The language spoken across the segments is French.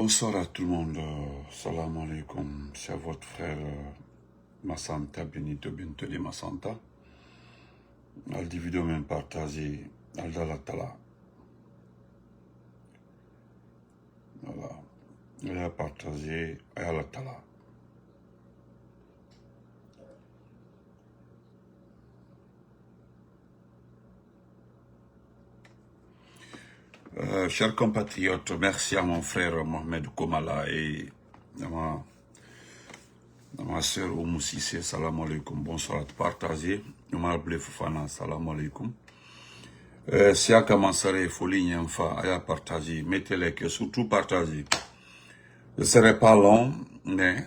Bonsoir à tout le monde. Salam alaikum. C'est votre frère Massanta Benito Bentele Massanta. Al di video men partager al dalatala. Voilà. Il a partagé à la tala. Chers compatriotes, merci à mon frère Mohamed Komala et à ma soeur Oumou Sissé, salam alaikum, bonsoir, partagez, Omar Blefofana, salam alaikum. Si à commencer, folie Nyanfa, à partager, mettez-les que surtout partagez. Je ne serai pas long, mais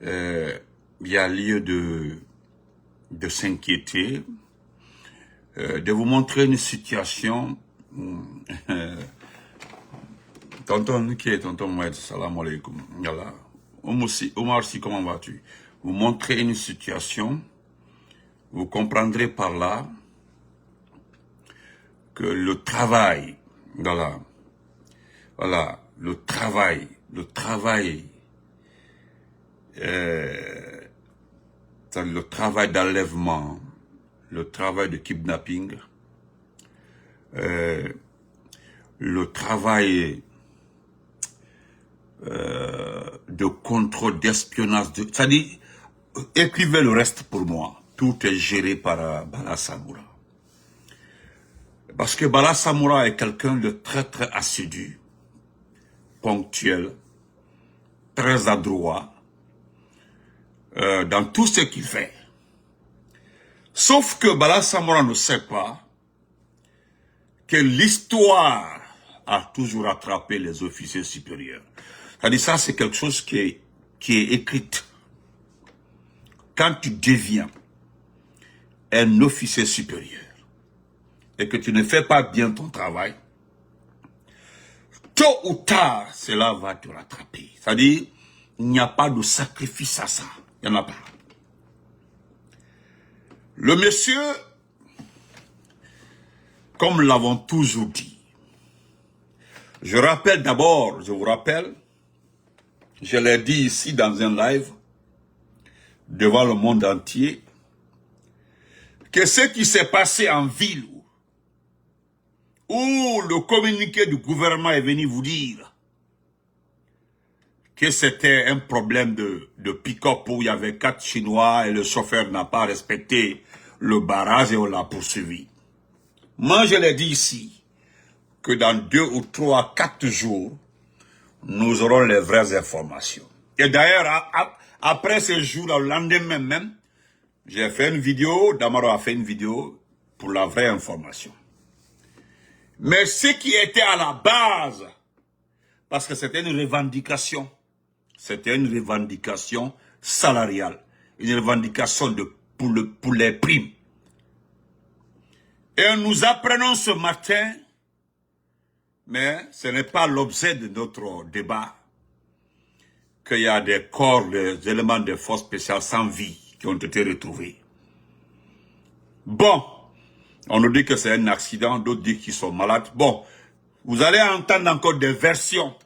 il y a lieu de s'inquiéter, de vous montrer une situation. Tonton Moed, salam alaikum. Omar Si, comment vas-tu? Vous montrez une situation, vous comprendrez par là que le travail, le travail d'enlèvement, le travail de kidnapping, le travail de contrôle, d'espionnage, c'est-à-dire, écrivez le reste pour moi. Tout est géré par Bala Samoura. Parce que Bala Samoura est quelqu'un de très très assidu, ponctuel, très adroit, dans tout ce qu'il fait. Sauf que Bala Samoura ne sait pas que l'histoire a toujours attrapé les officiers supérieurs. C'est-à-dire ça, c'est quelque chose qui est écrite. Quand tu deviens un officier supérieur et que tu ne fais pas bien ton travail, tôt ou tard, cela va te rattraper. C'est-à-dire, il n'y a pas de sacrifice à ça. Il n'y en a pas. Le monsieur, comme nous l'avons toujours dit, je vous rappelle, je l'ai dit ici dans un live, devant le monde entier, que ce qui s'est passé en ville, où le communiqué du gouvernement est venu vous dire que c'était un problème de pick-up où il y avait 4 Chinois et le chauffeur n'a pas respecté le barrage et on l'a poursuivi. Moi, je l'ai dit ici, que dans 2 ou 3, 4 jours, nous aurons les vraies informations. Et d'ailleurs, après ce jour-là, le lendemain même, j'ai fait une vidéo, Damaro a fait une vidéo pour la vraie information. Mais ce qui était à la base, parce que c'était une revendication salariale, une revendication pour les primes. Et nous apprenons ce matin, mais ce n'est pas l'objet de notre débat, qu'il y a des corps, des éléments de force spéciale sans vie qui ont été retrouvés. Bon, on nous dit que c'est un accident, d'autres disent qu'ils sont malades. Bon, vous allez entendre encore des versions.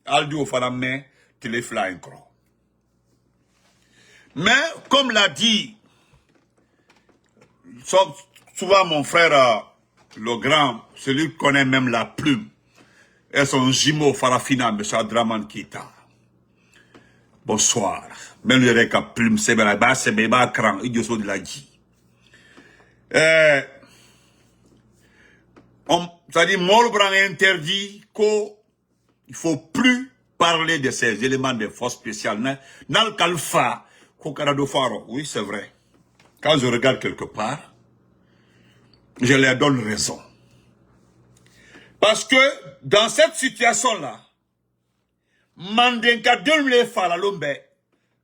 Aldu au Faramé, Téléfla encore. Mais, comme l'a dit, souvent mon frère, le grand, celui qui connaît même la plume, et son jumeau Farafina, M. Adraman Kita. Bonsoir. Même le reka plume, c'est bien là-bas, c'est bien là, cran, il y a de la dit. C'est-à-dire, Molbran interdit qu'il ne faut plus parler de ces éléments de force spéciale. Dans le Kalfa, oui, c'est vrai. Quand je regarde quelque part, je leur donne raison. Parce que dans cette situation-là, Mandenka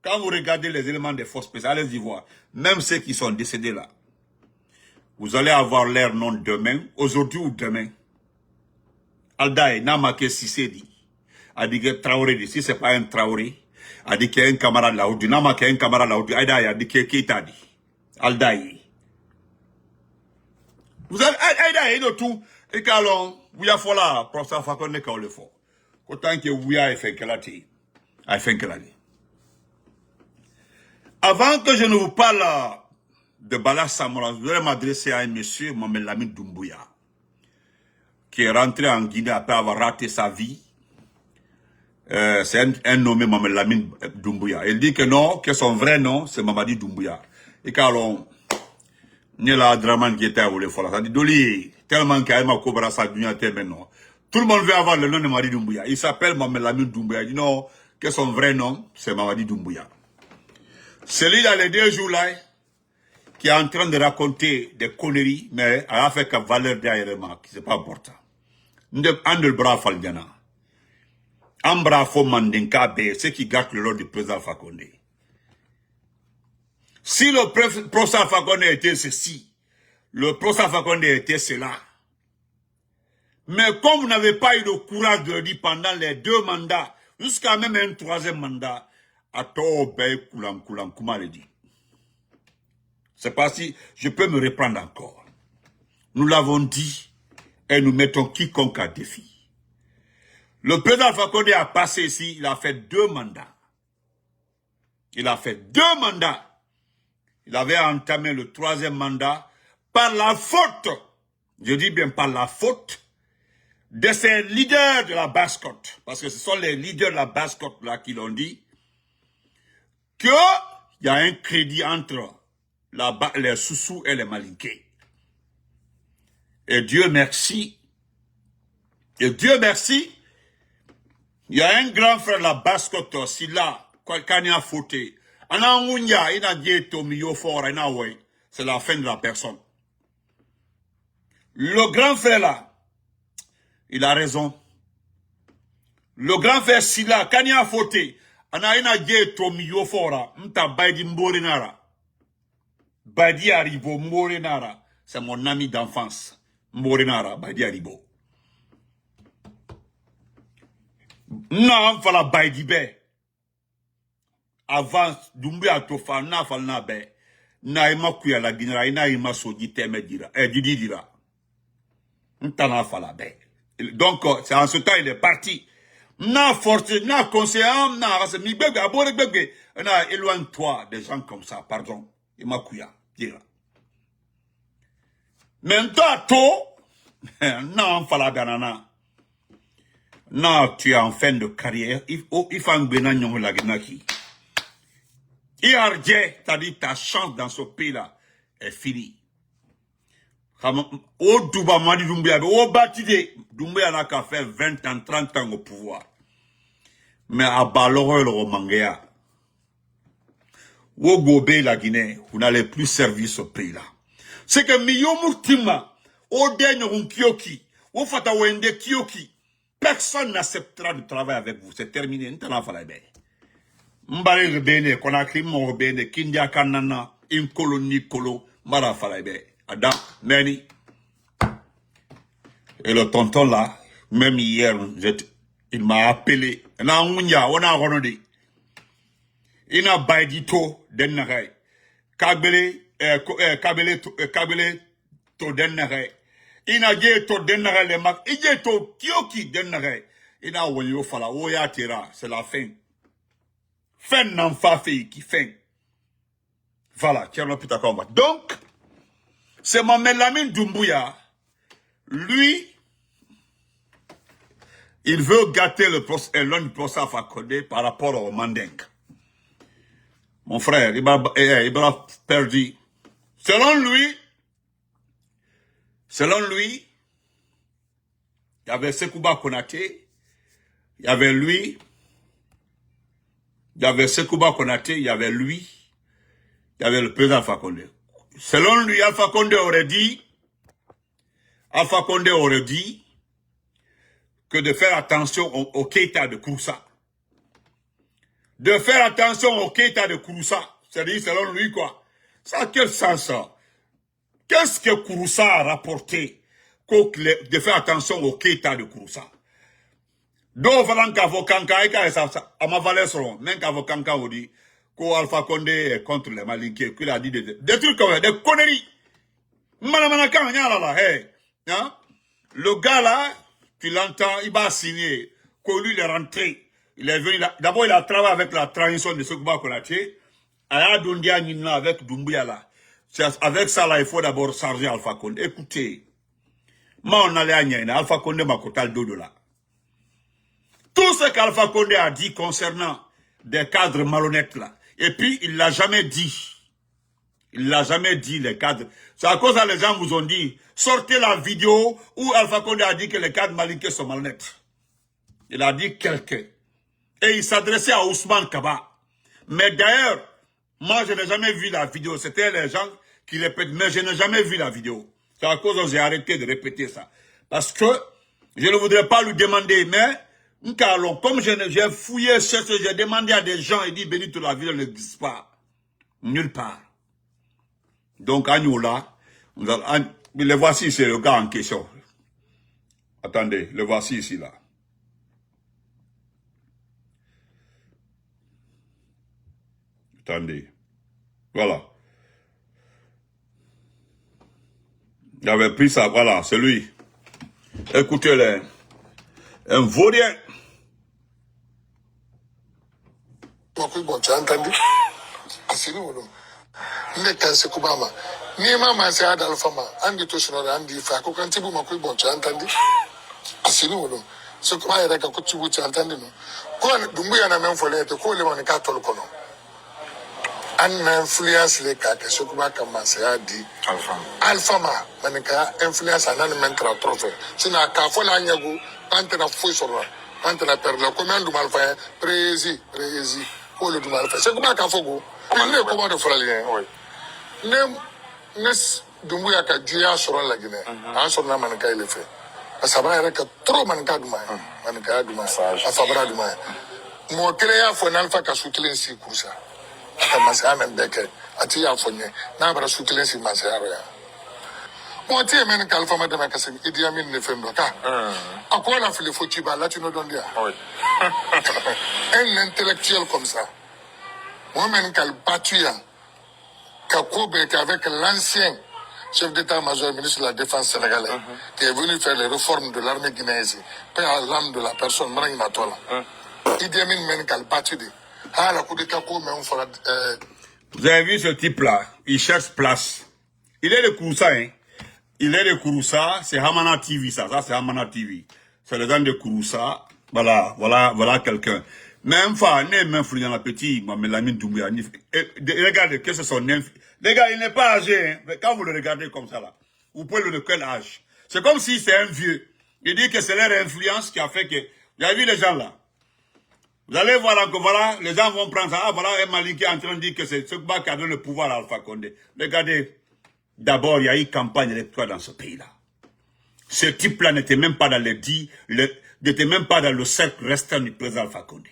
quand vous regardez les éléments de force spéciale, allez-y voir, même ceux qui sont décédés là, vous allez avoir leur nom demain, aujourd'hui ou demain. Aldaï, Namake Sissedi, a dit que Traoré, si c'est pas un Traoré, a dit qu'il y a un camarade là-haut, Namake un camarade là-haut, Aïdaï a dit qu'il t'a dit. Aldaï. Vous avez Aïdaï de tout, et qu'alors, vous y a là, pour ça, faut qu'on est le fort. Autant que Ouya et Fenkelati. Avant que je ne vous parle de Bala Samora, je voudrais m'adresser à un monsieur, Mohamed Lamine Doumbouya, qui est rentré en Guinée après avoir raté sa vie. C'est un nommé Mohamed Lamine Doumbouya. Il dit que non, que son vrai nom, c'est Mamadi Doumbouya. Et quand on n'est là, Draman qui était à Oulefola, ça dit, Doli, tellement qu'il y a un cobra sa dunya maintenant. Tout le monde veut avoir le nom de Mamadi Doumbouya. Il s'appelle Mohamed Lamine Doumbouya. Il dit non, que son vrai nom, c'est Mamadi Doumbouya. Celui-là, les 2 jours là, qui est en train de raconter des conneries, mais elle a fait que valeur derrière moi, qui c'est pas important. Andel bra faldiana. Ambra fo mandenka be, ceux qui gâtent le nom du président Alpha Condé. Si le président Alpha Condé était ceci, le président Alpha Condé était cela. Mais comme vous n'avez pas eu le courage de le dire pendant les 2 mandats, jusqu'à même un 3e mandat, à Tobe Koulam Kouma le dit. C'est pas si je peux me reprendre encore. Nous l'avons dit et nous mettons quiconque à défi. Le président Alpha Condé a passé ici, il a fait 2 mandats. Il a fait 2 mandats. Il avait entamé le 3e mandat par la faute, je dis bien par la faute, de ces leaders de la basse-côte. Parce que ce sont les leaders de la basse-côte là qui l'ont dit qu'il y a un crédit entre les Soussous et les Malinqués. Et Dieu merci, il y a un grand frère de la basse-côte aussi là, quand il a fauté. C'est la fin de la personne. Le grand frère là, il a raison. Le grand frère Silla, quand il a fauté, Badi Aribo, Morenara, c'est mon ami d'enfance. Morenara, Badi Aribo. Non, fala Badi Be. Avant, Doumbouya Tofa, na fal na be. Na ima kuya la Guinera, na ima soji teme dira, Didi dira. Ntana fala be. Donc, c'est en ce temps, il est parti. Na force, na conseil, na, mi bébé, abore bébé. Na, éloigne-toi des gens comme ça, pardon. Ima kuya, dira. Maintenant, to, non, fala banana. Non, tu es en fin de carrière. Il faut un bénin la guinaki. IRJ, t'as dit ta chance dans ce pays-là est finie. Au Douba Madi Doumbouya, au Batide, Doumbouya n'a qu'à faire 20 ans, 30 ans au pouvoir. Mais à Baloro, le Romangea, au Gobé, la Guinée, vous n'allez plus servir ce pays-là. C'est que Miyomurtima, au dernier Kyoki, au Fatawende Kyoki, personne n'acceptera de travailler avec vous. C'est terminé. Mbare rebene, Konakri mo rebene, Kindia Kanana, Inkolo Nikolo, Mara Falabe, Adam, Neni. Et le tonton là, même hier, il m'a appelé. Na Ounya, on a renodé. Il a baidito denere. Kabele to denere. Il a dit to denere le mak. Il a to kioki denere. Il a ouyo fala, oya tera, c'est la fin. Fin n'en fait qui fin. Voilà, tiens le putain combat. Donc, c'est Mohamed Lamine Doumbouya. Lui, il veut gâter le procès Alpha Condé par rapport au Mandingue. Mon frère, il m'a perdu. Selon lui, il y avait Sekouba Konaté, il y avait lui, il y avait Sekouba Konaté, il y avait lui, il y avait le président Alpha Condé. Selon lui, Alpha Condé aurait dit que de faire attention au Keïta de Kouroussa. De faire attention au Keïta de Kouroussa. C'est-à-dire, selon lui, quoi. Ça a quel sens, ça? Qu'est-ce que Kouroussa a rapporté de faire attention au Keïta de Kouroussa? Donc, il faut que ma valeur seront, même qu'avocanka on dit que Alpha Condé est contre les Malinqués, qu'il a dit des trucs comme ça, des conneries. Le gars là, tu l'entends, il va signer Quand lui, il est rentré, il est venu là. D'abord, il a travaillé avec la transition de Sékouba Konaté. Aya Dondia Nina avec Doumbouya là. Avec ça, là, il faut d'abord charger Alpha Condé. Écoutez, moi, on allait à Nyana, Alpha Condé m'a coté le dos là. Tout ce qu'Alpha Condé a dit concernant des cadres malhonnêtes là. Et puis, il l'a jamais dit. Il l'a jamais dit, les cadres. C'est à cause de les gens vous ont dit, sortez la vidéo où Alpha Condé a dit que les cadres malinqués sont malhonnêtes. Il a dit quelqu'un. Et il s'adressait à Ousmane Kaba. Mais d'ailleurs, moi, je n'ai jamais vu la vidéo. C'était les gens qui répètent, mais je n'ai jamais vu la vidéo. C'est à cause que j'ai arrêté de répéter ça. Parce que je ne voudrais pas lui demander, mais comme j'ai fouillé, j'ai demandé à des gens, il dit, Benito, la vidéo n'existe pas. Nulle part. Donc, Agnola, le voici, c'est le gars en question. Attendez, le voici ici, là. Attendez. Voilà. Il avait pris ça, voilà, c'est lui. Écoutez-le. Un vaurien. Bon, tu as entendu? C'est nous, non? Ne kan se kubama ni mama se adal fama andi to shino andi fa ko kan tibu makoi bon tu as entendu? Asini wono se kuma era ka ko tibu tu as entendu no ko Doumbouya na men fole te ko le mon ka tol kono an na influence le ka ke se kuma ka ma se adi alpha ma man ka influence anan men tra trophée sina ka fo la nyago ante na fo so ante na per la ko men du mal fa prési ko le du mal fa se kuma ka fogo ne ko ma de fora le oui ne Doumbouya ka juya sɔrɔ la Guinée an sɔrɔ man ka ile fɛ parce que ba yɛrɛ ka trop man ka duma man ka duma a fabara duma mo kele ya fɔ n'alfa ka su kelen si kursa ka masaya men bɛɛ kɛ a ti y'a fɔ ɲɛ n'a bara su kelen si masaya yɔrɔ ya mo ti ye men ka alfa ma dɛmɛ ka se Idi Amin ne fɛn dɔ ka a ko la fili fo ci ba latino dɔn dia un intellectuel comme ça moi men ka battu ya avec l'ancien chef d'état-major, ministre de la Défense sénégalais, qui est venu faire les réformes de l'armée guinéenne, paix à l'âme de la personne, Marang Matola. Idi Amin Menkal Batudi. Ah, la coup d'état, vous avez vu ce type-là, il cherche place. Il est de Kouroussa, hein. Il est de Kouroussa, c'est Hamana TV, ça c'est Hamana TV. C'est les gens de Kouroussa. Voilà quelqu'un. Même fois, même fouillant la petite, Lamine Doumbouya. Regardez, qu'est-ce que son les gars, il n'est pas âgé, hein. Mais quand vous le regardez comme ça, là, vous pouvez le quel âge. C'est comme si c'est un vieux. Il dit que c'est leur influence qui a fait que, vous avez vu les gens là. Vous allez voir que voilà, les gens vont prendre ça. Ah, voilà, un Mali qui est en train de dire que c'est ce qui a donné le pouvoir à Alpha Condé. Regardez, d'abord, il y a eu campagne électorale dans ce pays-là. Ce type-là n'était même pas dans n'était même pas dans le cercle restreint du président Alpha Condé.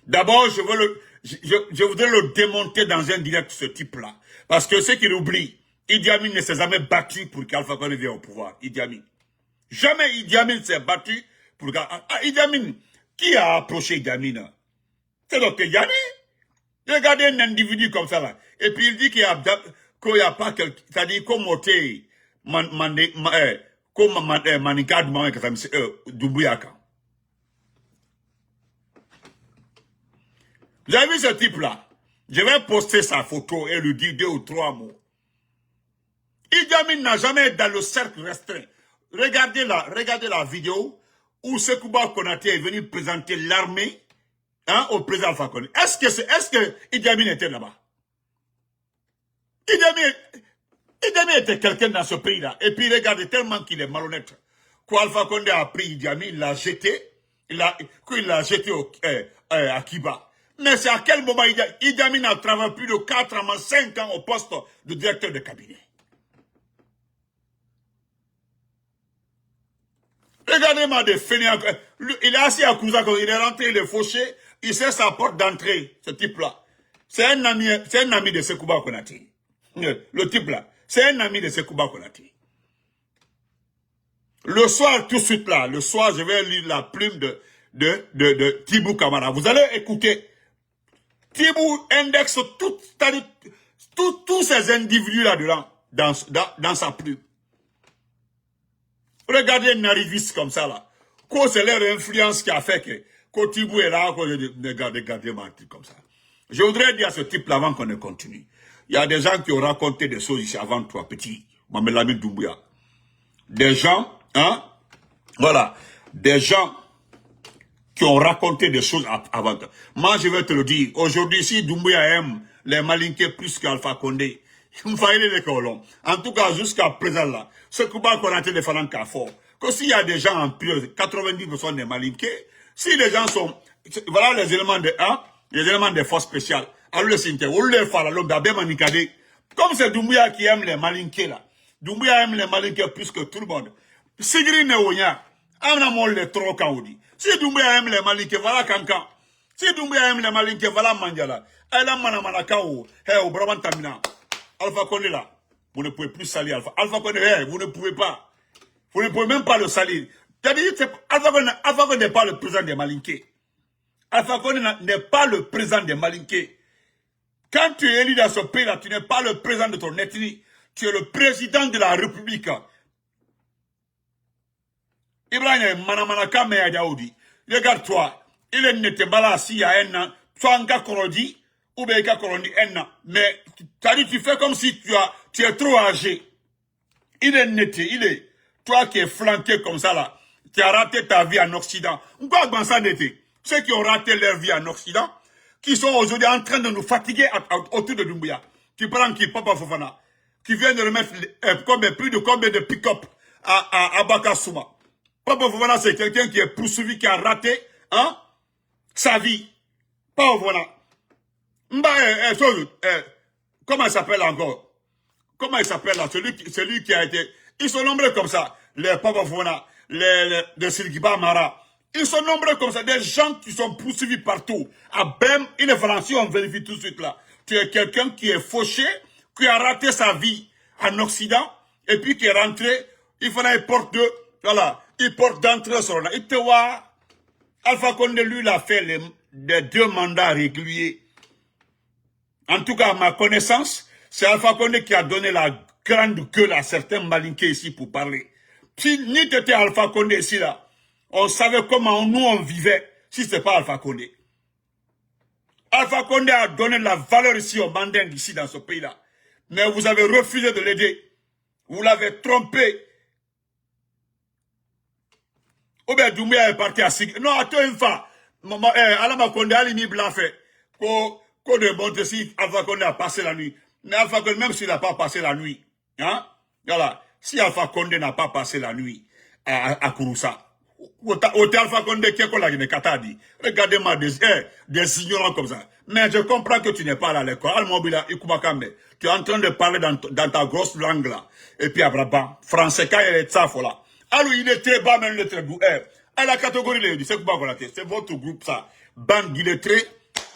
D'abord, je voudrais le démonter dans un direct, ce type-là. Parce que ce qu'il oublie, Idi Amin ne s'est jamais battu pour qu'Alpha Condé vienne au pouvoir. Idi Amin. Jamais Idi Amin s'est battu pour Idi Amin. Qui a approché Idi Amin? C'est donc Yanni. Regardez un individu comme ça là. Et puis il dit qu'il n'y a pas quelqu'un. C'est-à-dire comme Manika Doumbouya. Vous avez vu ce type-là? Je vais poster sa photo et lui dire 2 ou 3 mots. Idi Amin n'a jamais été dans le cercle restreint. Regardez la vidéo où Sékouba Konaté est venu présenter l'armée au président Alpha Condé. Est-ce que Idi Amin était là-bas? Idi Amin était quelqu'un dans ce pays-là. Et puis regardez tellement qu'il est malhonnête. Qu'Alpha Condé a pris Idi Amin, il l'a jeté. Il l'a jeté à Kiba. Mais c'est à quel moment Idi Amin a travaillé plus de 4 ans, 5 ans au poste de directeur de cabinet. Regardez-moi des fainéants. Il est assis à Kouza, il est rentré, il est fauché, il sait sa porte d'entrée, ce type-là. C'est un ami de Sékouba Konaté. Le type-là, c'est un ami de Sékouba Konaté. Le soir, tout de suite là, le soir, je vais lire la plume de Tibou Kamara. Vous allez écouter. Tibou indexe tous ces individus là-dedans, dans sa plume. Regardez un arriviste comme ça là. c'est leur influence qui a fait que Kotibou est là, regardez ma truc comme ça. Je voudrais dire à ce type-là avant qu'on ne continue. Il y a des gens qui ont raconté des choses ici avant toi, petit. Mamelami Doumbouya. Des gens, hein, voilà, des gens qui ont raconté des choses avant toi. Moi, je vais te le dire. Aujourd'hui, si Doumbouya aime les Malinké plus qu'Alpha Condé, il me fallait les colons. En tout cas, jusqu'à présent là, ce combat qu'on a été défendant qu'à fort, que s'il y a des gens en plus, 90% des Malinké, si les gens sont, voilà les éléments de, hein, les éléments des forces spéciales, alors le Sinté, ou le Fala, l'homme d'Abé Manikade, comme c'est Doumbouya qui aime les Malinké là, Doumbouya aime les Malinké plus que tout le monde. Sigri Neonya, amna mon le trop kaoudi. Si Doumbouya aime les Malinké, voilà Kankan. Si Doumbouya aime les Malinké, voilà Mandjala. Aïla Manamana Kao, au Brabant Tamina. Alpha Condé là, vous ne pouvez plus salir Alpha. Alpha Condé, vous ne pouvez pas. Vous ne pouvez même pas le salir. Alpha Condé n'est pas le président des Malinké. Alpha Condé n'est pas le président des Malinké. Quand tu es élu dans ce pays-là, tu n'es pas le président de ton ethnie. Tu es le président de la République. Ibrahim Manamanaka Meadaoudi. Regarde-toi, il n'était pas là s'il y a un an. Soit un gars Korodi, ou bien un gars Korodi un an. Mais tu fais comme si tu es trop âgé. Il est, toi qui es flanqué comme ça là, tu as raté ta vie en Occident. Pourquoi dans ça n'était? Ceux qui ont raté leur vie en Occident, qui sont aujourd'hui en train de nous fatiguer autour de Doumbouya. Tu prends qui, Papa Fofana, qui vient de remettre plus de combien de pick-up à Bakassouma. Papa Fofana, c'est quelqu'un qui est poursuivi, qui a raté, hein, sa vie. Papa Fofana. Comment il s'appelle encore? Comment il s'appelle là? Celui qui a été, ils sont nombreux comme ça. Les Papa Fofana, les Silikiba Mara. Ils sont nombreux comme ça, des gens qui sont poursuivis partout. À Bem, il est français, on vérifie tout de suite là. Tu es quelqu'un qui est fauché, qui a raté sa vie en Occident, et puis qui est rentré, il fallait il porte d'entrée sur là. Il te voit, Alpha Condé, lui, il a fait les 2 mandats réguliers. En tout cas, à ma connaissance, c'est Alpha Condé qui a donné la grande gueule à certains Malinké ici pour parler. Si ni t'étais Alpha Condé ici là, on savait comment nous on vivait si ce n'est pas Alpha Condé. Alpha Condé a donné la valeur ici aux Mandingues ici dans ce pays-là. Mais vous avez refusé de l'aider. Vous l'avez trompé. Ou bien Doumbouya est parti à Sig. Non, attends une fois. Alpha Condé a mis blanc fait. Qu'on démontre si Alpha Condé a passé la nuit. Mais Alpha Condé, même s'il n'a pas passé la nuit, hein, voilà. Si Alpha Condé n'a pas passé la nuit à Kouroussa, Alpha Condé qui est comme la Guinée-Katadi. Regardez-moi des ignorants comme ça. Mais je comprends que tu n'es pas là à l'école. Tu es en train de parler dans ta grosse langue là. Et puis à Brabant, français, quand il est ça, là. Alors il est très bas, même il est très beau. À la catégorie, c'est votre groupe ça. Bande illettrée.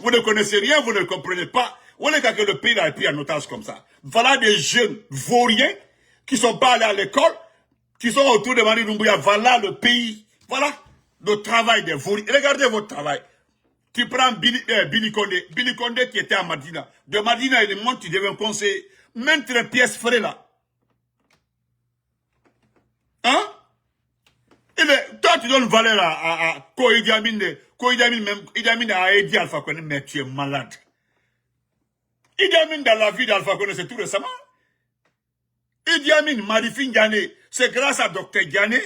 Vous ne connaissez rien, vous ne comprenez pas. Vous voyez que le pays a pris en otage comme ça. Voilà des jeunes vauriens qui sont pas allés à l'école, qui sont autour de Mani Doumbouya. Voilà le pays. Voilà le travail des vauriens. Regardez votre travail. Tu prends Billy Condé. Billy Condé qui était à Madina. De Madina, il monte, tu deviens conseiller. Même les pièces frais là. Hein? Toi, tu donnes valeur à Idi Amin. Idi Amin a aidé Alpha Condé, mais tu es malade. Idi Amin dans la vie d'Alpha Condé, c'est tout récemment. Idi Amin, Marifine Diané, c'est grâce à Dr Diané,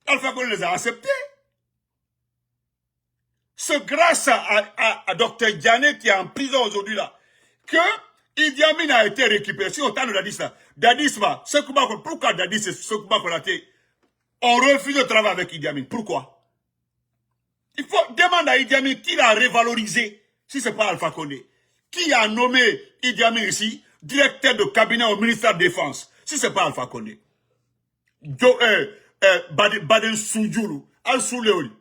Alpha Condé les a acceptés. C'est grâce à Dr Diané qui est en prison aujourd'hui là, que Idi Amin a été récupéré. Si on t'a Dadis là, Dadis, pourquoi Dadis c'est ce combat qu'on a été? On refuse de travailler avec Idi Amin. Pourquoi? Il faut demander à Idi Amin qui l'a révalorisé, si ce n'est pas Alpha Condé. Qui a nommé Idi Amin ici, directeur de cabinet au ministère de la Défense, si ce n'est pas Alpha Condé. Baden Soudjoulou, Al-Souleoli.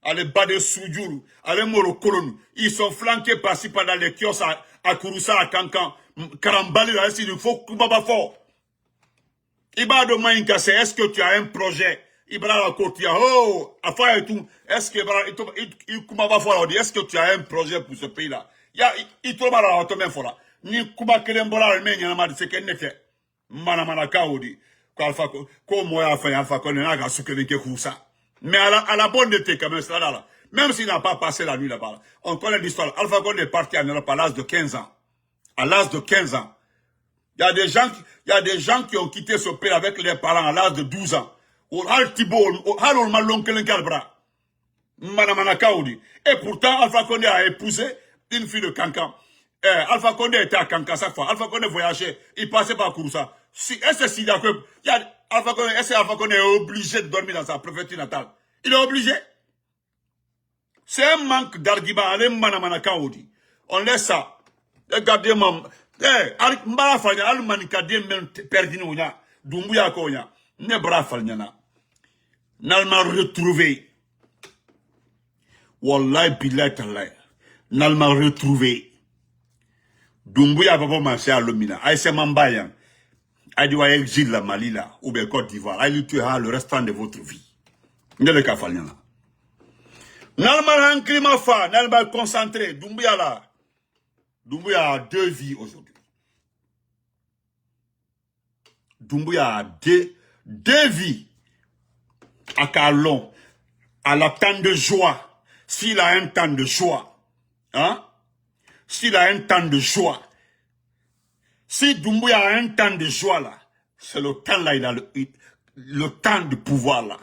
Allez, Baden Soudjoulou, allez, Moro Kolonu. Ils sont flanqués par-ci par les kiosques à Kouroussa, à Kankan, Karambali, là, il faut que Baba fort. Ibado Maïnka, c'est est-ce que tu as un projet? Ibra Kotia, oh, affaire et tout. Est-ce que est-ce que tu as un projet pour ce pays-là? Il te va la tomber fora. Ni Kuba Kelembola, le mien, il c'est qu'elle n'était. Manamanaka, on dit. Alpha Condé a fait Alpha Condé, a souqué Kouroussa. Mais à la bonne été, quand même, cela là. Même s'il n'a pas passé la nuit là-bas. On connaît l'histoire. Alpha Condé est parti en Europe à l'âge de 15 ans. À l'âge de 15 ans. Il y a des gens qui ont quitté ce pays avec leurs parents à l'âge de 12 ans. Et pourtant, Alpha Condé a épousé une fille de Kankan. Alpha Condé était à Kankan chaque fois. Alpha Condé voyageait. Il passait par Kouroussa. Est-ce Alpha Condé est obligé de dormir dans sa préfecture natale? Il est obligé. C'est un manque d'argument. On laisse ça. Regardez-moi. N'alma retrouvé. Wallahi billahi talay. N'alma retrouvé. Doumbouya papa manché à l'omina. Aïe c'est Mambayan. Aïe doit exil la Mali là. Ou bien Côte d'Ivoire. Aïe lui tuera le restant de votre vie. N'ele ka falnyana. N'alma un climat fa. N'alma concentré. Doumbouya là. Doumbouya a 2 vies aujourd'hui. Doumbouya a deux vies. À Kalon. À la temps de joie. S'il a un temps de joie. Hein? S'il a un temps de joie. Si Doumbouya a un temps de joie là. C'est le temps là, il a le temps de pouvoir là.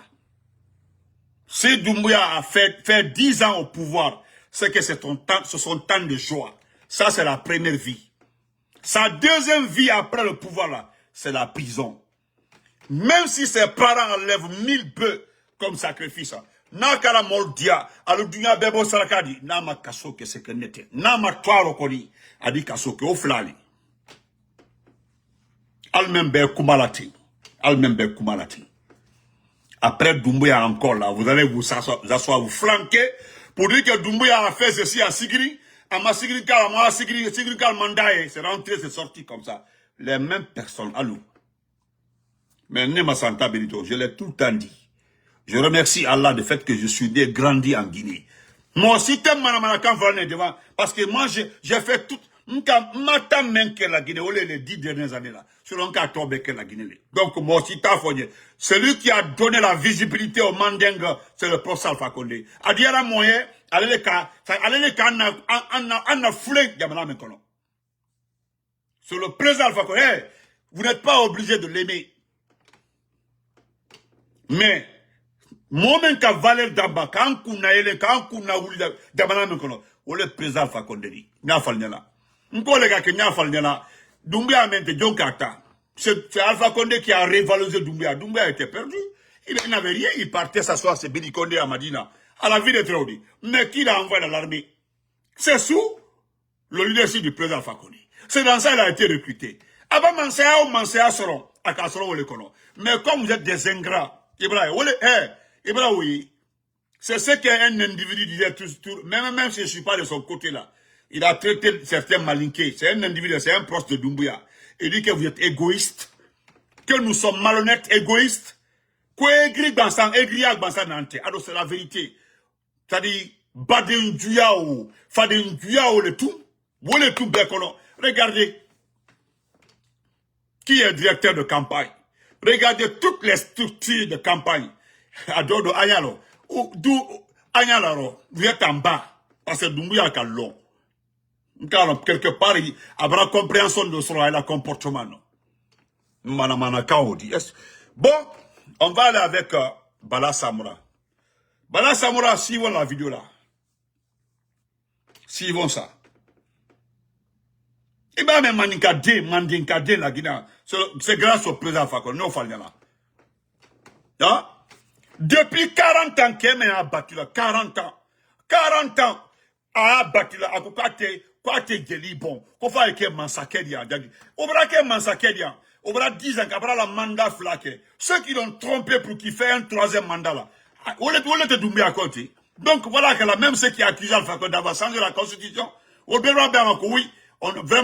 Si Doumbouya a fait 10 ans au pouvoir, c'est que c'est son temps de joie. Ça, c'est la première vie. Sa deuxième vie après le pouvoir, là, c'est la prison. Même si ses parents enlèvent 1000 bœufs comme sacrifice, Nakala Moldia, Aludunya Bebo Sarakadi, Nama Kasoke Sekenete, Nama Twaro Koli, Adi Kasoke, Oflali. Almembe Kumalati. Almembe Kumalati. Après Doumbouya encore là, vous allez vous asseoir, vous flanquer, pour dire que Doumbouya a fait ceci à Sigri. Sigri Mandaye, c'est rentré, c'est sorti comme ça. Les mêmes personnes, allô. Mais Nema Santa Benito, je l'ai tout le temps dit. Je remercie Allah du fait que je suis né, grandi en Guinée. Moi aussi, t'aimes Manamanakan devant. Parce que moi, j'ai fait tout. M'attends même que la Guinée, les 10 dernières années là. Sur un cas, que la Guinée. Donc, moi aussi, t'as fourni. Celui qui a donné la visibilité au Mandingue, c'est le professeur Alpha Condé. A dit à la moyen, allez les cas, on a foulé, Yamana Mekono. Sur le président Alpha Condé, vous n'êtes pas obligé de l'aimer. Mais, moment qu'a Valère Damba, quand kuna ele, quand kuna wuli, Yamana Mekono, ou le président Alpha Condé, n'a falnyana. N'ko gars que n'a falnyana, Doumbouya mente Djonkata. C'est Alpha Condé qui a révalorisé Doumbouya. Doumbouya était perdu. Il n'avait rien, il partait s'asseoir, c'est Bidi Condé à Madina. À la ville de Traudi. Mais qui l'a envoyé dans l'armée? C'est sous le leadership du président Alpha Condé. C'est dans ça qu'il a été recruté. Avant Mansaya ou Mansaya seront, à Kasoro ou les colons. Mais comme vous êtes des ingrats, Ibrahim, oui, c'est ce qu'un individu disait tout, même si je ne suis pas de son côté là. Il a traité certains malinqués. C'est un individu, c'est un proche de Doumbouya. Il dit que vous êtes égoïste, que nous sommes malhonnêtes, égoïstes, alors c'est la vérité. C'est-à-dire, regardez, qui est directeur de campagne? Regardez toutes les structures de campagne. Adodo Ayalo, vous êtes en bas, parce que Doumbouya est long. Quelque part, il y aura compréhension de son comportement. Bon, on va aller avec Bala Samoura. Bala Samoura, suivons la vidéo là. Suivons ça. Et bien, même Mandinkade, la Guinée, c'est grâce au président Fakon, non, Faliana. Hein? Depuis 40 ans, qu'il a battu là, 40 ans. 40 ans, a battu là, à quoi t'es geli bon, qu'on fasse que Mansakedia, on va que Mansakedia, on va 10 ans, qu'après la mandat flaqué. Ceux qui l'ont trompé pour qu'il fait un 3e mandat là, on les te doublé à côté. Donc voilà que là, même ceux qui accusent Alpha Condé d'avoir changé la constitution, oui, vraiment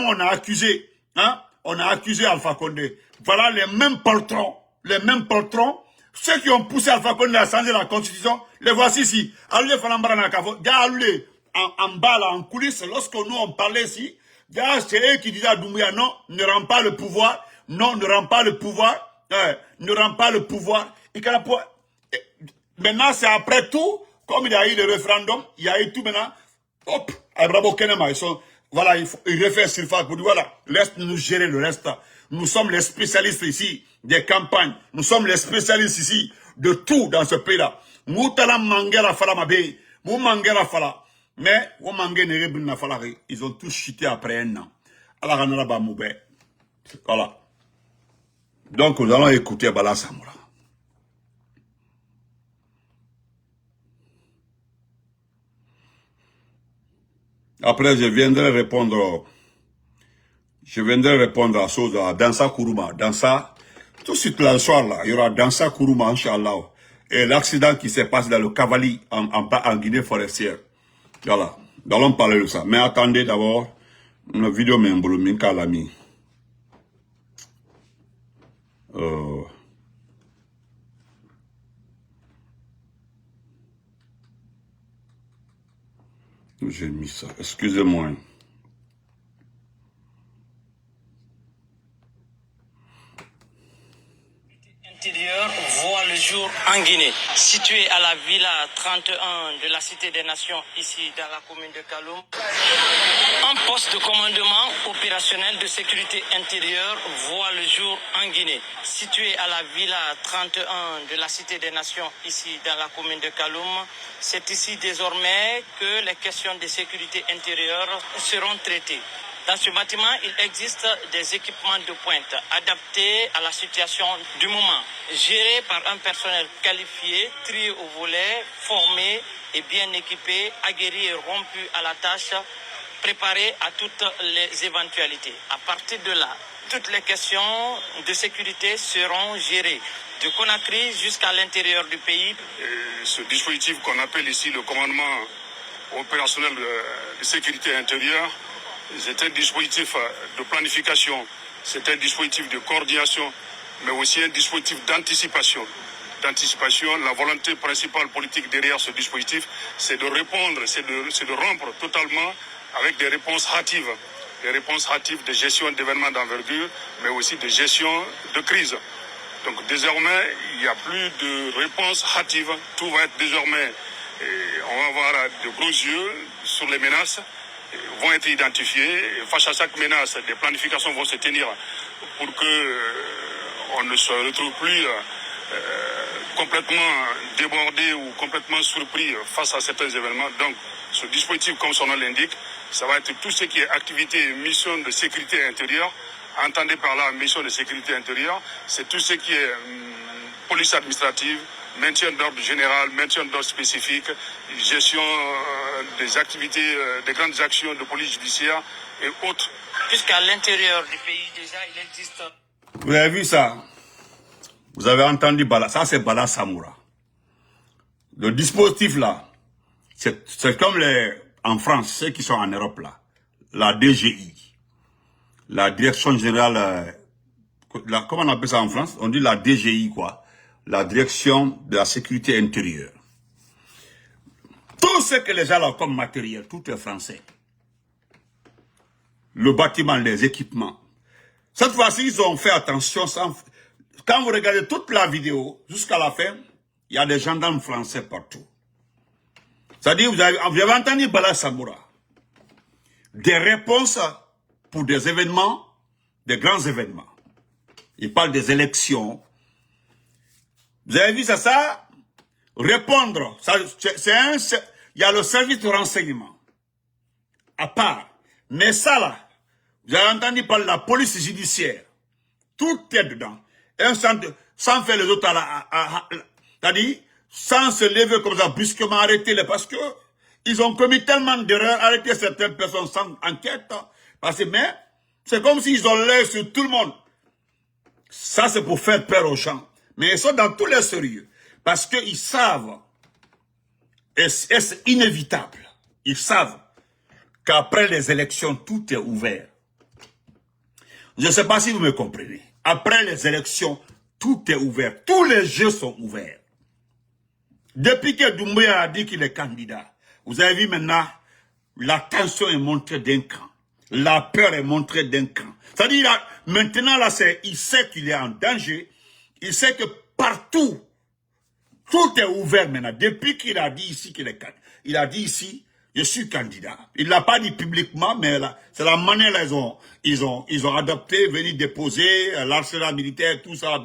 on a accusé, hein, on a accusé Alpha Condé. Voilà les mêmes patrons, ceux qui ont poussé Alpha Condé à changer la constitution, les voici ici. Allez, en bas là, en coulisses, lorsque nous on parlait ici, c'est eux qui disaient à Doumbouya, non, ne rend pas le pouvoir, non, ne rend pas le pouvoir, ne rend pas le pouvoir. Maintenant, c'est après tout, comme il y a eu le référendum, il y a eu tout maintenant, hop, Abrabo Kenema, voilà, il refait surface pour dire, voilà, laisse nous gérer le reste. Nous sommes les spécialistes ici des campagnes. Nous sommes les spécialistes ici de tout dans ce pays-là. Moutala Mangera Fala Mabe, Mou Mangera Fala. Mais, ils ont tous chuté après un an. Alors, on a pas moubé. Voilà. Donc, nous allons écouter Bala Samoura. Après, je viendrai répondre à chose à Dansa Kourouma. Dansa, tout de suite là, le soir là, il y aura Dansa Kourouma, Inch'Allah. Et l'accident qui s'est passé dans le Cavali, en Guinée forestière. Voilà. Nous allons parler de ça. Mais attendez d'abord, une vidéo membolo minka lami. J'ai mis ça. Excusez-moi. Intérieur voit le jour en Guinée, situé à la Villa 31 de la Cité des Nations, ici dans la commune de Kaloum. Un poste de commandement opérationnel de sécurité intérieure voit le jour en Guinée, situé à la Villa 31 de la Cité des Nations, ici dans la commune de Kaloum. C'est ici désormais que les questions de sécurité intérieure seront traitées. Dans ce bâtiment, il existe des équipements de pointe adaptés à la situation du moment, gérés par un personnel qualifié, trié au volet, formé et bien équipé, aguerri et rompu à la tâche, préparé à toutes les éventualités. À partir de là, toutes les questions de sécurité seront gérées, de Conakry jusqu'à l'intérieur du pays. Ce dispositif qu'on appelle ici le commandement opérationnel de sécurité intérieure, c'est un dispositif de planification, c'est un dispositif de coordination, mais aussi un dispositif d'anticipation. La volonté principale politique derrière ce dispositif, c'est de répondre, c'est de rompre totalement avec des réponses hâtives de gestion d'événements d'envergure, mais aussi de gestion de crise. Donc désormais, il n'y a plus de réponse hâtive, tout va être désormais, on va avoir de gros yeux sur les menaces, vont être identifiés. Face à chaque menace, des planifications vont se tenir pour que on ne se retrouve plus complètement débordé ou complètement surpris face à certains événements. Donc, ce dispositif, comme son nom l'indique, ça va être tout ce qui est activité et mission de sécurité intérieure. Entendez par là mission de sécurité intérieure, c'est tout ce qui est police administrative, maintien d'ordre général, maintien d'ordre spécifique, gestion des activités, des grandes actions de police judiciaire et autres. Jusqu'à l'intérieur du pays, déjà, il existe... Vous avez vu ça? Vous avez entendu Bala? Ça, c'est Bala Samoura. Le dispositif là, c'est comme en France, ceux qui sont en Europe là, la DGI, la Direction Générale, comment on appelle ça en France? On dit la DGI quoi? La Direction de la Sécurité Intérieure. Tout ce que les gens ont comme matériel, tout est français. Le bâtiment, les équipements. Cette fois-ci, ils ont fait attention. Quand vous regardez toute la vidéo, jusqu'à la fin, il y a des gendarmes français partout. C'est-à-dire, vous avez entendu Bala Samoura. Des réponses pour des événements, des grands événements. Il parle des élections. Vous avez vu ça? Répondre. Il y a le service de renseignement. À part. Mais ça là, vous avez entendu parler de la police judiciaire. Tout est dedans. Sans faire les autres c'est-à-dire, sans se lever comme ça, brusquement arrêter les, parce que ils ont commis tellement d'erreurs, arrêter certaines personnes sans enquête. Mais c'est comme s'ils ont l'œil sur tout le monde. Ça, c'est pour faire peur aux gens. Mais ils sont dans tous les sérieux. Parce qu'ils savent, et c'est inévitable, ils savent qu'après les élections, tout est ouvert. Je ne sais pas si vous me comprenez. Après les élections, tout est ouvert. Tous les jeux sont ouverts. Depuis que Doumbouya a dit qu'il est candidat, vous avez vu maintenant, la tension est montrée d'un camp. La peur est montrée d'un camp. C'est-à-dire, maintenant, là, il sait qu'il est en danger. Il sait que partout, Tout est ouvert maintenant. Depuis qu'il a dit ici qu'il est candidat, il a dit ici, je suis candidat. Il l'a pas dit publiquement, mais c'est la manière là, ils ont adopté, venir déposer l'arsenal militaire, tout ça,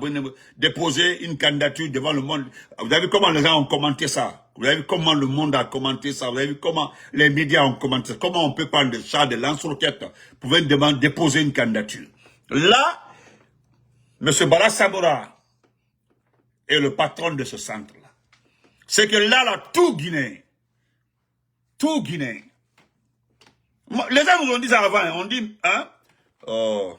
déposer une candidature devant le monde. Vous avez vu comment les gens ont commenté ça? Vous avez vu comment le monde a commenté ça? Vous avez vu comment les médias ont commenté ça? Comment on peut parler de chars, de lance-roquettes pour venir déposer une candidature? Là, M. Bala Samora est le patron de ce centre-là. C'est que là, tout Guinée, les gens nous ont dit ça avant, on dit, hein? Oh.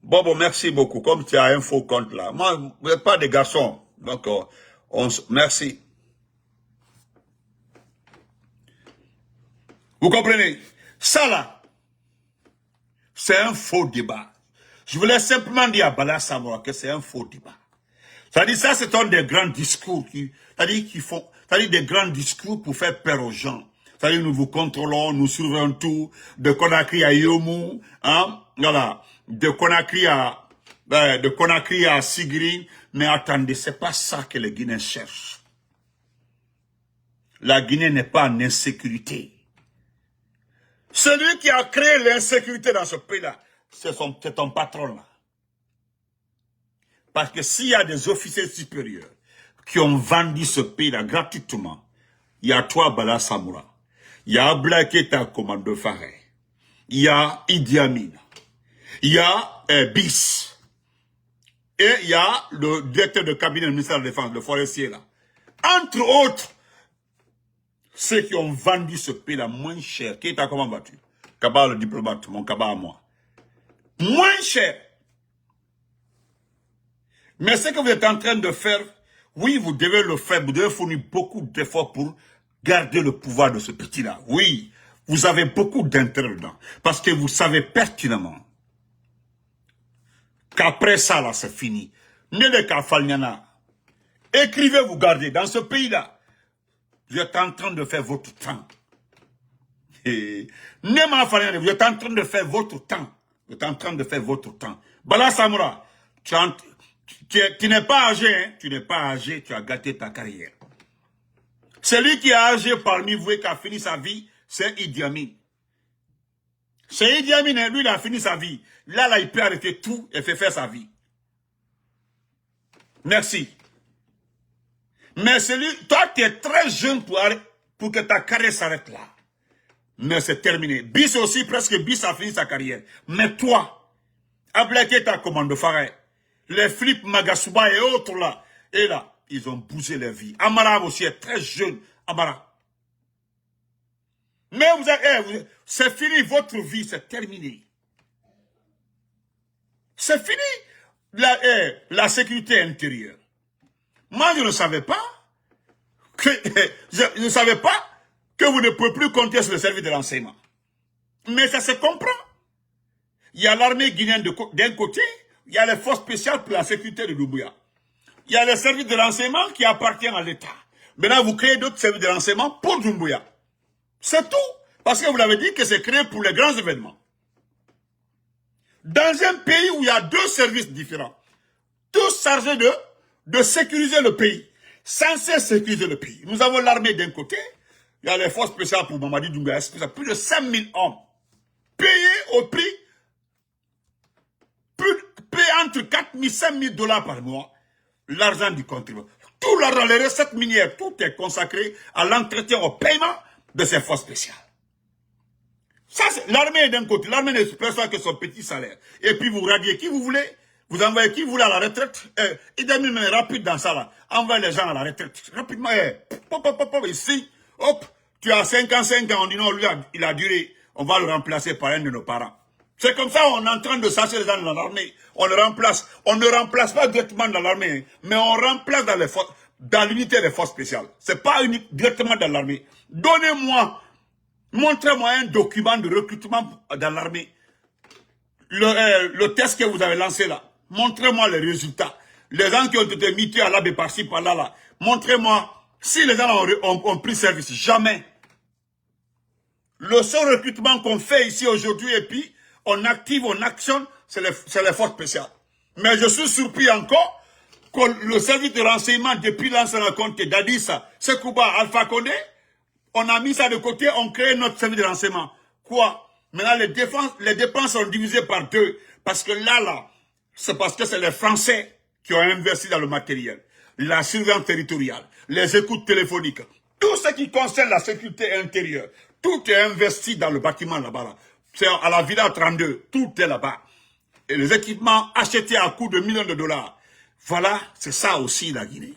Bobo, merci beaucoup. Comme tu as un faux compte là. Moi, vous n'êtes pas des garçons. Donc, merci. Vous comprenez? Ça là, c'est un faux débat. Je voulais simplement dire à Bala Samora que c'est un faux débat. C'est-à-dire, ça, c'est un des grands discours c'est-à-dire des grands discours pour faire peur aux gens. C'est-à-dire, nous vous contrôlons, nous surveillons tout, de Conakry à Yomu, hein, voilà, de Conakry à Sigri. Mais attendez, c'est pas ça que les Guinéens cherchent. La Guinée n'est pas en insécurité. Celui qui a créé l'insécurité dans ce pays-là, c'est ton patron là. Parce que s'il y a des officiers supérieurs qui ont vendu ce pays-là gratuitement, il y a toi, Bala Samora. Il y a Abdoulaye Keïta, commando Faré. Il y a Idi Amin. Il y a BIS. Et il y a le directeur de cabinet du ministère de la Défense, le forestier là. Entre autres, ceux qui ont vendu ce pays-là moins cher. Keïta, comment vas-tu? Kaba le diplomate, mon Kaba à moi. Moins cher. Mais ce que vous êtes en train de faire, oui, vous devez le faire. Vous devez fournir beaucoup d'efforts pour garder le pouvoir de ce petit-là. Oui, vous avez beaucoup d'intérêt dedans. Parce que vous savez pertinemment qu'après ça, là, c'est fini. Nele Kafalniana, écrivez, vous gardez. Dans ce pays-là, vous êtes en train de faire votre temps. Nema Falniana, vous êtes en train de faire votre temps. Vous êtes en train de faire votre temps. Bala Samora, tu n'es pas âgé, hein? Tu n'es pas âgé, tu as gâté ta carrière. Celui qui est âgé parmi vous et qui a fini sa vie, c'est Idi Amin. C'est Idi Amin, hein? Lui, il a fini sa vie. Là, il peut arrêter tout et faire sa vie. Merci. Mais toi, tu es très jeune pour que ta carrière s'arrête là. Mais c'est terminé. Bis aussi, presque Bis a fini sa carrière. Mais toi, Abdoulaye Keïta, commando Faré, les Philippe Magasuba et autres là, et là, ils ont bougé leur vie. Amara aussi est très jeune. Amara. Mais c'est fini, votre vie, c'est terminé. C'est fini la sécurité intérieure. Moi, je ne savais pas je ne savais pas que vous ne pouvez plus compter sur le service de renseignement. Mais ça se comprend. Il y a l'armée guinéenne d'un côté, il y a les forces spéciales pour la sécurité de Doumbouya. Il y a les services de renseignement qui appartiennent à l'État. Maintenant, vous créez d'autres services de renseignement pour Doumbouya. C'est tout. Parce que vous l'avez dit que c'est créé pour les grands événements. Dans un pays où il y a deux services différents, tous chargés de sécuriser le pays, censés sécuriser le pays. Nous avons l'armée d'un côté, il y a les forces spéciales pour Mamadi Doumbouya, plus de 5000 hommes, payés au prix, payés entre 4 000 et 5 000 $ par mois, l'argent du contribuable. Tout l'argent, les recettes minières, tout est consacré à l'entretien, au paiement de ces forces spéciales. Ça, l'armée d'un côté, l'armée ne se perçoit que son petit salaire. Et puis vous radiez qui vous voulez, vous envoyez qui vous voulez à la retraite. Il est rapide dans ça là. Envoyez les gens à la retraite. Rapidement, ici, hop, tu as 55 ans, on dit non, lui, il a duré. On va le remplacer par un de nos parents. C'est comme ça, on est en train de chercher les gens dans l'armée. On le remplace. On ne remplace pas directement dans l'armée, mais on remplace dans l'unité des forces spéciales. C'est pas directement dans l'armée. Montrez-moi un document de recrutement dans l'armée. Le test que vous avez lancé là. Montrez-moi les résultats. Les gens qui ont été mutés à l'abbé par-ci, par-là, là. Montrez-moi si les gens ont pris service. Jamais. Le seul recrutement qu'on fait ici aujourd'hui, et puis on active, on actionne, c'est les forces spéciales. Mais je suis surpris encore le service de renseignement depuis l'ancien compte d'Adissa, Sekouba, Alpha Condé, on a mis ça de côté, on crée notre service de renseignement. Quoi? Maintenant, les dépenses sont divisées par 2. Parce que là, c'est parce que c'est les Français qui ont investi dans le matériel. La surveillance territoriale, les écoutes téléphoniques, tout ce qui concerne la sécurité intérieure, tout est investi dans le bâtiment là-bas. Là. C'est à la Villa 32, tout est là-bas. Et les équipements achetés à coût de millions de dollars. Voilà, c'est ça aussi la Guinée.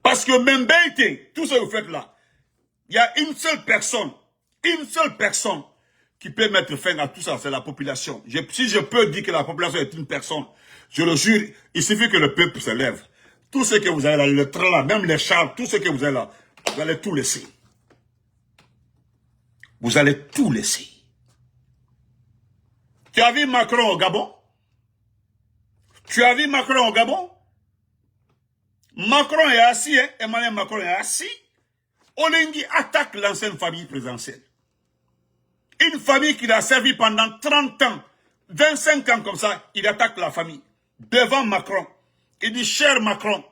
Parce que même Béité, tout ce que vous faites là, il y a une seule personne qui peut mettre fin à tout ça, c'est la population. Si je peux dire que la population est une personne, je le jure, il suffit que le peuple se lève. Tout ce que vous avez là, le train là, même les chars, tout ce que vous avez là, vous allez tout laisser. Vous allez tout laisser. Tu as vu Macron au Gabon? Tu as vu Macron au Gabon? Macron est assis, hein? Emmanuel Macron est assis. Olengi attaque l'ancienne famille présidentielle. Une famille qui l'a servi pendant 30 ans, 25 ans comme ça, il attaque la famille. Devant Macron. Il dit, cher Macron,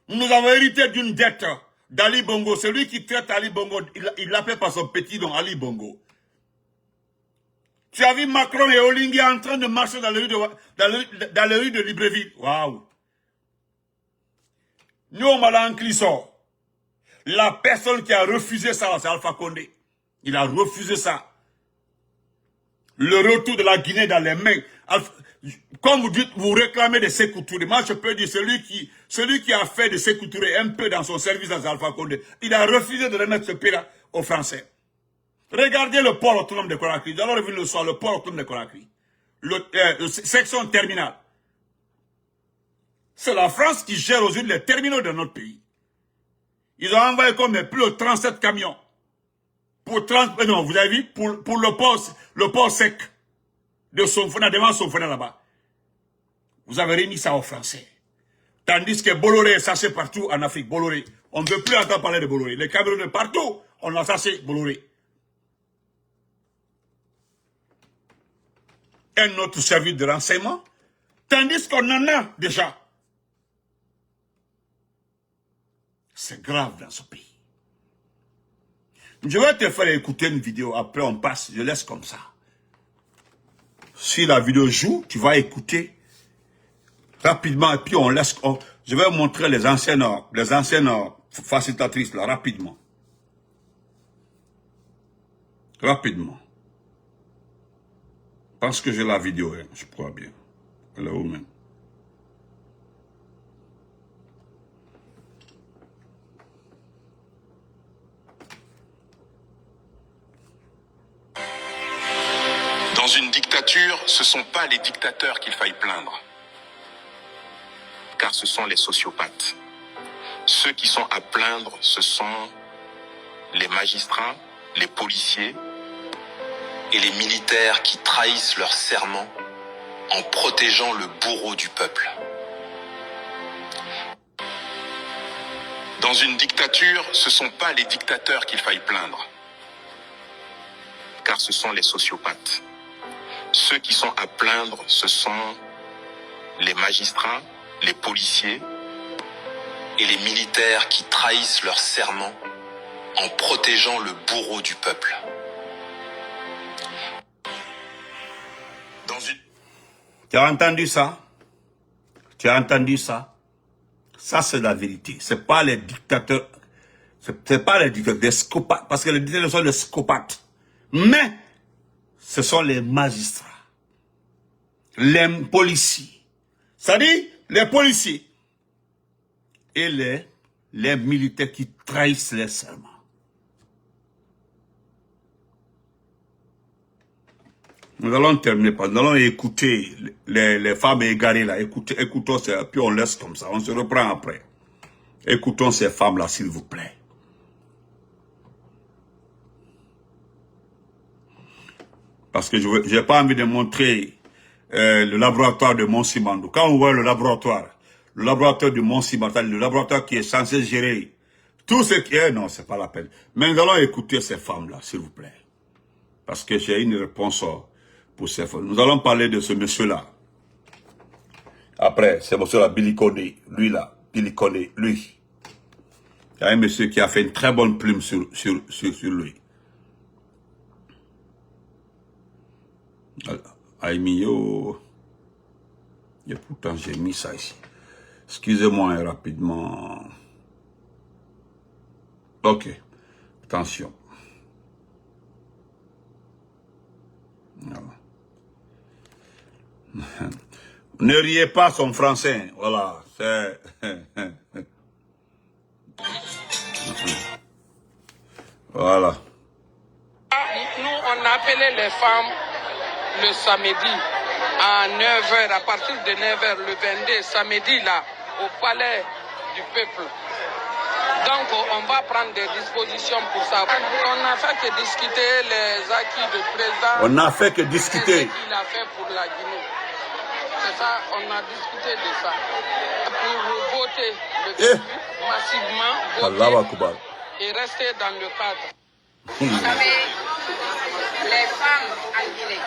nous avons hérité d'une dette d'Ali Bongo. Celui qui traite Ali Bongo, il l'appelle par son petit nom, Ali Bongo. Tu as vu Macron et Olingi en train de marcher dans les rues de Libreville. Waouh. Nous, on m'a sort. La personne qui a refusé ça, c'est Alpha Condé. Il a refusé ça. Le retour de la Guinée dans les mains. Comme vous dites, vous réclamez de Sékou Touré. Moi, je peux dire, celui qui a fait de Sékou Touré un peu dans son service dans Alpha Condé, il a refusé de remettre ce pays-là aux Français. Regardez le port autonome de Conakry. Dans le le soir, le port autonome de Conakry. Section terminale. C'est la France qui gère aujourd'hui les terminaux de notre pays. Ils ont envoyé comme plus de 37 camions. Non, vous avez vu, pour le port sec de Sonfona, devant Sonfona là-bas. Vous avez remis ça aux Français. Tandis que Bolloré est chassé partout en Afrique. Bolloré. On ne veut plus entendre parler de Bolloré. Les Camerounais partout, on a chassé Bolloré. Un autre service de renseignement. Tandis qu'on en a déjà. C'est grave dans ce pays. Je vais te faire écouter une vidéo, après on passe, je laisse comme ça. Si la vidéo joue, tu vas écouter rapidement, et puis on laisse, je vais vous montrer les anciennes facilitatrices, là, rapidement. Rapidement. Parce que j'ai la vidéo, hein, je crois bien. Elle est où même? Dans une dictature, ce ne sont pas les dictateurs qu'il faille plaindre, car ce sont les sociopathes. Ceux qui sont à plaindre, ce sont les magistrats, les policiers et les militaires qui trahissent leur serment en protégeant le bourreau du peuple. Dans une dictature, ce ne sont pas les dictateurs qu'il faille plaindre, car ce sont les sociopathes. Ceux qui sont à plaindre, ce sont les magistrats, les policiers et les militaires qui trahissent leur serment en protégeant le bourreau du peuple. Tu as entendu ça? Tu as entendu ça? Ça, c'est la vérité. C'est pas les dictateurs. C'est pas les dictateurs, des scopathes. Parce que les dictateurs sont des scopathes. Mais, ce sont les magistrats. Les policiers. C'est-à-dire, les policiers. Et les militaires qui trahissent les serments. Nous allons terminer par, nous allons écouter les femmes égarées là, écoutons ça, puis on laisse comme ça, on se reprend après. Écoutons ces femmes là, s'il vous plaît. Parce que je n'ai pas envie de montrer le laboratoire de Mont-Simandou. Quand on voit le laboratoire du Mont-Simandou, le laboratoire qui est censé gérer tout ce qui est, non, c'est pas la peine. Mais nous allons écouter ces femmes là, s'il vous plaît. Parce que j'ai une réponse pour ces femmes. Nous allons parler de ce monsieur-là. Après, c'est monsieur là, Billy Koné, lui là, Billy Koné, lui. Il y a un monsieur qui a fait une très bonne plume sur lui. Aimio. Et pourtant, j'ai mis ça ici. Excusez-moi hein, rapidement. Ok. Attention. Voilà. Ne riez pas son français. Voilà. C'est... Voilà. Nous, on appelait les femmes le samedi à 9h, à partir de 9h, le 22, samedi, là, au palais du peuple. Donc, on va prendre des dispositions pour ça. On n'a fait que discuter les acquis du président. On n'a fait que discuter. Ce qu'il a fait pour la Guinée. C'est ça, on a discuté de ça. Pour voter le début, massivement, voter et rester dans le cadre. Vous savez, les femmes en Guinée,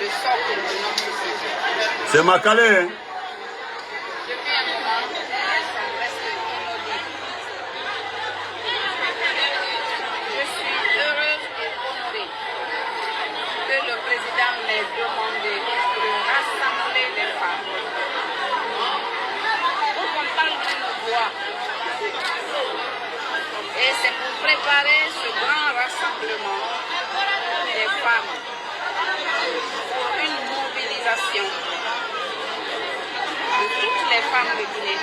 le socle de notre société. C'est Makale, hein? Depuis un moment, elles sont restées inaudibles. Je suis heureuse et honorée que le président m'ait demandé de rassembler les femmes pour qu'on parle de nos droits. Et c'est pour préparer ce grand rassemblement des femmes pour une mobilisation de toutes les femmes de Guinée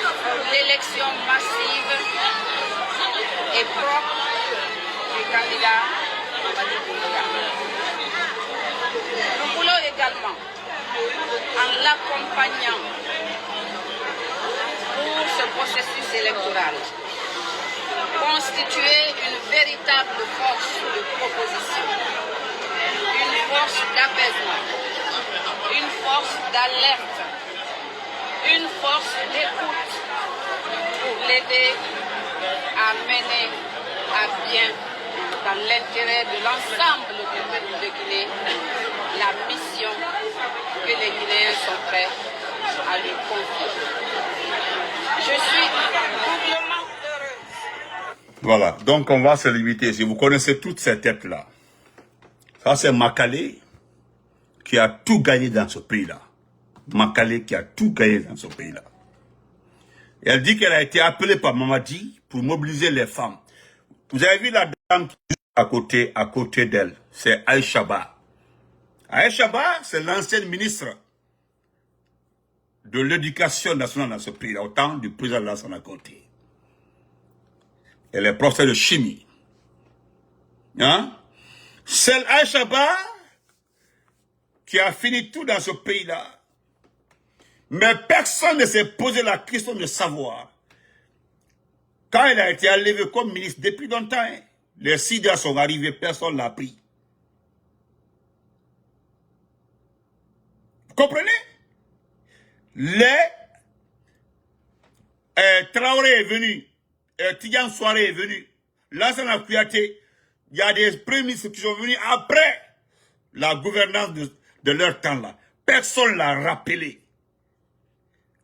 pour l'élection massive et propre du candidat Madi Doumbouya. Nous voulons également, en l'accompagnant pour ce processus électoral, constituer une véritable force de proposition, une force d'apaisement, une force d'alerte, une force d'écoute pour l'aider à mener à bien, dans l'intérêt de l'ensemble du peuple de Guinée, la mission que les Guinéens sont prêts à lui confier. Je suis doublement heureuse. Voilà, donc on va se limiter. Si vous connaissez toutes ces têtes-là, ça c'est Makale qui a tout gagné dans ce pays-là. Makale qui a tout gagné dans ce pays-là. Et elle dit qu'elle a été appelée par Mamadi pour mobiliser les femmes. Vous avez vu la dame qui est à côté d'elle, c'est Aïcha Ba. Aïcha Ba, c'est l'ancienne ministre de l'éducation nationale dans ce pays-là, au temps du président Lansana Conté. Elle est professeure de chimie. Hein? C'est Aïcha Ba qui a fini tout dans ce pays-là. Mais personne ne s'est posé la question de savoir. Quand elle a été enlevée comme ministre depuis longtemps, hein, les SIDA sont arrivés, personne ne l'a pris. Vous comprenez? Traoré est venu, Tidjane Souaré est venu, Lansana Kouyaté, il y a des premiers ministres qui sont venus après la gouvernance de leur temps-là. Personne ne l'a rappelé.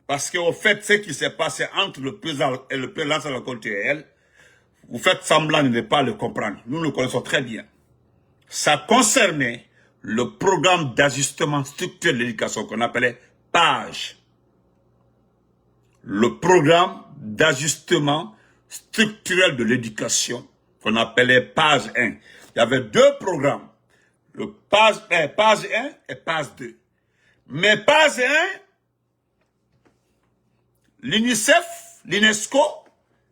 Parce qu'au fait, ce qui s'est passé entre le président et le président Lansana Conté et elle, vous faites semblant de ne pas le comprendre. Nous le connaissons très bien. Ça concernait le programme d'ajustement structurel de l'éducation qu'on appelait PAGE. Le programme d'ajustement structurel de l'éducation qu'on appelait PAGE 1. Il y avait deux programmes. Le PAGE 1 et PAGE 2. Mais PAGE 1, l'UNICEF, l'UNESCO,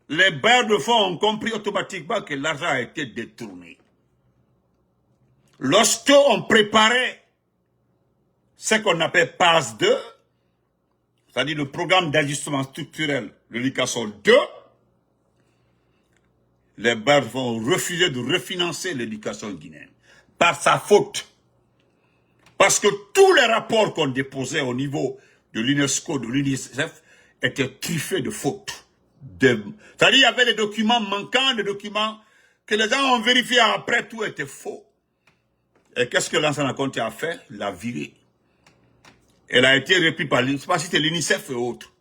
les bailleurs de fonds ont compris automatiquement que l'argent a été détourné. Lorsque on préparait ce qu'on appelle PAGE 2, c'est-à-dire le programme d'ajustement structurel de l'éducation 2, les bailleurs de fonds ont refusé de refinancer l'éducation guinéenne. Par sa faute. Parce que tous les rapports qu'on déposait au niveau de l'UNESCO, de l'UNICEF, étaient truffés de fautes. C'est-à-dire qu'il y avait des documents manquants, des documents que les gens ont vérifiés après, tout était faux. Et qu'est-ce que Lansana Conté a fait? Il l'a viré. Elle a été reprise par, je ne sais pas si c'était l'UNICEF et autres.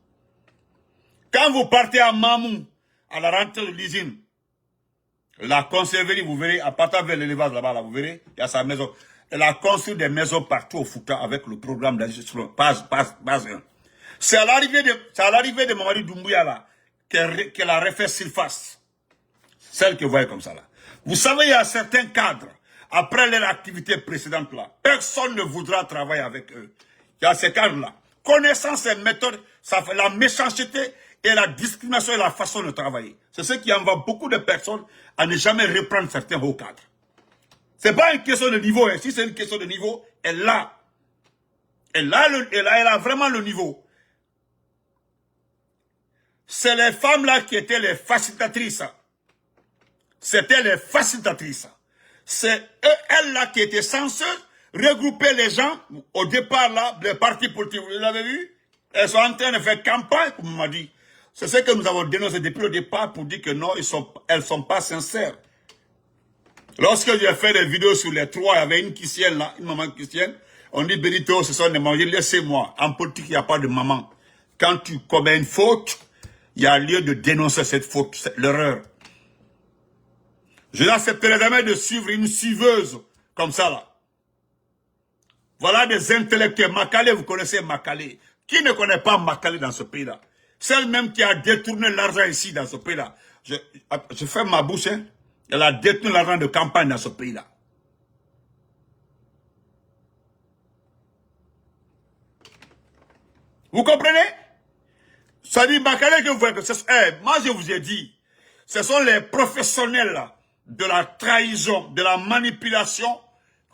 Quand vous partez à Mamou, à la rentrée de l'usine, la conserverie, vous verrez, à partir vers l'élevage là-bas, là, vous verrez, il y a sa maison. Elle a construit des maisons partout au Fouta avec le programme d'ajustement, base 1. C'est à l'arrivée de Mamadi Doumbouya là, qu'elle a refait surface. Celle que vous voyez comme ça là. Vous savez, il y a certains cadres, après leur activité précédente là, personne ne voudra travailler avec eux. Il y a ces cadres-là. Connaissant ces méthodes, ça fait la méchanceté et la discrimination et la façon de travailler. C'est ce qui envoie beaucoup de personnes à ne jamais reprendre certains hauts cadres. Ce n'est pas une question de niveau. Si c'est une question de niveau, elle a vraiment le niveau. C'est les femmes-là qui étaient les facilitatrices. C'était les facilitatrices. C'est elles-là qui étaient censées regrouper les gens. Au départ, là, les partis politiques, vous l'avez vu? Elles sont en train de faire campagne, comme on m'a dit. C'est ce que nous avons dénoncé depuis le départ pour dire que non, elles ne sont pas sincères. Lorsque j'ai fait des vidéos sur les trois, il y avait une chrétienne là, une maman chrétienne. On dit, Benito, ce sont des mamans. Laissez-moi. En politique, il n'y a pas de maman. Quand tu commets une faute, il y a lieu de dénoncer cette faute, l'erreur. Je n'accepterai jamais de suivre une suiveuse comme ça là. Voilà des intellectuels. Makale, vous connaissez Makale. Qui ne connaît pas Makale dans ce pays-là? Celle même qui a détourné l'argent ici dans ce pays-là. Je ferme ma bouche, hein. Elle a détenu l'argent de campagne dans ce pays-là. Vous comprenez? Ça dit Makale que vous voyez que moi je vous ai dit, ce sont les professionnels là, de la trahison, de la manipulation,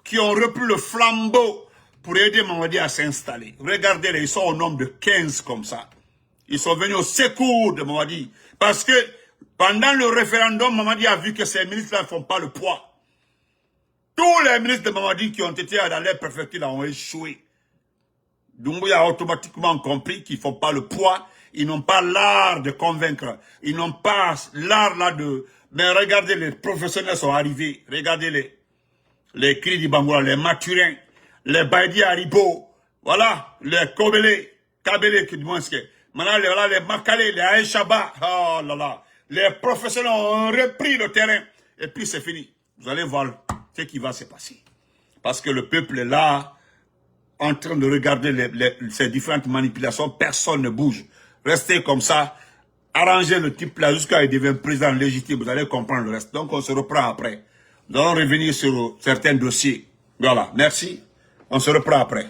qui ont repris le flambeau pour aider Mamadi à s'installer. Regardez, ils sont au nombre de 15 comme ça. Ils sont venus au secours de Mamadi. Parce que pendant le référendum, Mamadi a vu que ces ministres-là ne font pas le poids. Tous les ministres de Mamadi qui ont été dans les préfectures ont échoué. Doumbouya a automatiquement compris qu'ils ne font pas le poids. Ils n'ont pas l'art de convaincre. Ils n'ont pas l'art là de... Mais regardez, les professionnels sont arrivés. Regardez les cris du Bangoura, les Maturins, les Baïdi Haribo, voilà, les Kabele, qui demandent ce que... Maintenant, voilà, les Makale, les Aïchaba, oh là là. Les professionnels ont repris le terrain. Et puis c'est fini. Vous allez voir ce qui va se passer. Parce que le peuple est là, en train de regarder ces différentes manipulations. Personne ne bouge. Restez comme ça. Arrangez le type là jusqu'à ce qu'il devienne président légitime. Vous allez comprendre le reste. Donc on se reprend après. Nous allons revenir sur certains dossiers. Voilà. Merci. On se reprend après.